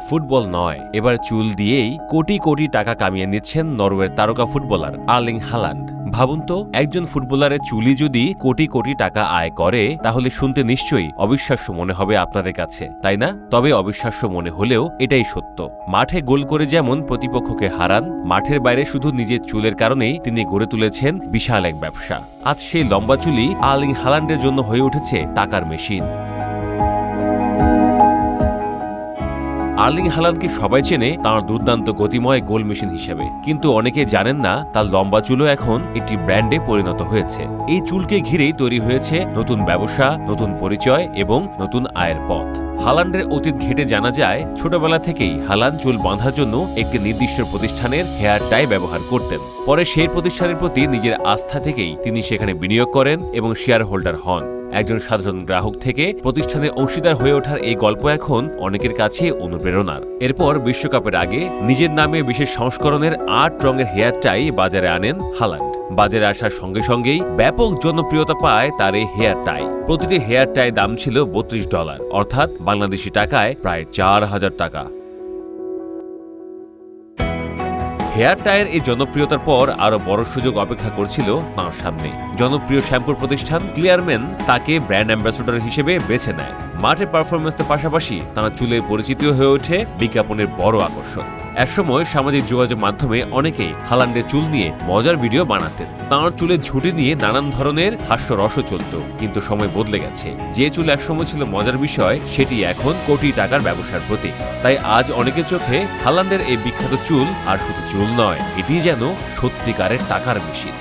Football নয়, এবার চুল দিয়েই কোটি কোটি টাকা কামিয়ে নিচ্ছেন নরওয়ের তারকা ফুটবলার আর্লিং হালান্ড। ভাবুন তো, একজন ফুটবলারের চুলই যদি কোটি কোটি টাকা আয় করে, তাহলে শুনতে নিশ্চয়ই অবিশ্বাস্য মনে হবে আপনাদের কাছে, তাই না? তবে অবিশ্বাস্য মনে হলেও এটাই সত্য। মাঠে গোল করে যেমন প্রতিপক্ষকে হারান, মাঠের বাইরে শুধু নিজের চুলের কারণেই তিনি গড়ে তুলেছেন বিশাল এক ব্যবসা। আজ সেই লম্বা চুলই আর্লিং হালান্ডের জন্য হয়ে উঠেছে টাকার মেশিন। আর্লিং হালান্ডকে সবাই চেনে তাঁর দুর্দান্ত গতিময় গোল মেশিন হিসেবে, কিন্তু অনেকে জানেন না তার লম্বা চুলও এখন একটি ব্র্যান্ডে পরিণত হয়েছে। এই চুলকে ঘিরেই তৈরি হয়েছে নতুন ব্যবসা, নতুন পরিচয় এবং নতুন আয়ের পথ। হালান্ডের অতীত ঘেটে জানা যায়, ছোটবেলা থেকেই হালান্ড চুল বাঁধার জন্য একটি নির্দিষ্ট প্রতিষ্ঠানের হেয়ার টাই ব্যবহার করতেন। পরে সেই প্রতিষ্ঠানের প্রতি নিজের আস্থা থেকেই তিনি সেখানে বিনিয়োগ করেন এবং শেয়ার হোল্ডার হন। একজন সাধারণ গ্রাহক থেকে প্রতিষ্ঠানের অংশীদার হয়ে ওঠার এই গল্প এখন অনেকের কাছে অনুপ্রেরণার। এরপর বিশ্বকাপের আগে নিজের নামে বিশেষ সংস্করণের ৮ রঙের হেয়ার টাই বাজারে আনেন হালান্ড। বাজারে আসার সঙ্গে সঙ্গেই ব্যাপক জনপ্রিয়তা পায় তার এই হেয়ার টাই। প্রতিটি হেয়ার টাই দাম ছিল $32, অর্থাৎ বাংলাদেশি টাকায় প্রায় ৪,০০০ টাকা। হেয়ার টায়ের এই জনপ্রিয়তার পর আরো বড় সুযোগ অপেক্ষা করছিল তাঁর সামনে। জনপ্রিয় শ্যাম্পুর প্রতিষ্ঠান ক্লিয়ারম্যান তাকে ব্র্যান্ড অ্যাম্বাসেডর হিসেবে বেছে নেয়। মাঠে পারফরমেন্সের পাশাপাশি তাঁর চুলের পরিচিতিও হয়ে ওঠে বিজ্ঞাপনের বড় আকর্ষণ। একসময় সামাজিক যোগাযোগ মাধ্যমে অনেকেই হালান্ডের চুল নিয়ে মজার ভিডিও বানাতেন। তাঁর চুলের ঝুঁটি নিয়ে নানান ধরনের হাস্যরসও চলত। কিন্তু সময় বদলে গেছে। যে চুল একসময় ছিল মজার বিষয়, সেটি এখন কোটি টাকার ব্যবসার প্রতীক। তাই আজ অনেকের চোখে হালান্ডের এই বিখ্যাত চুল আর শুধু চুল নয়, এটি যেন সত্যিকারের টাকার মেশিন।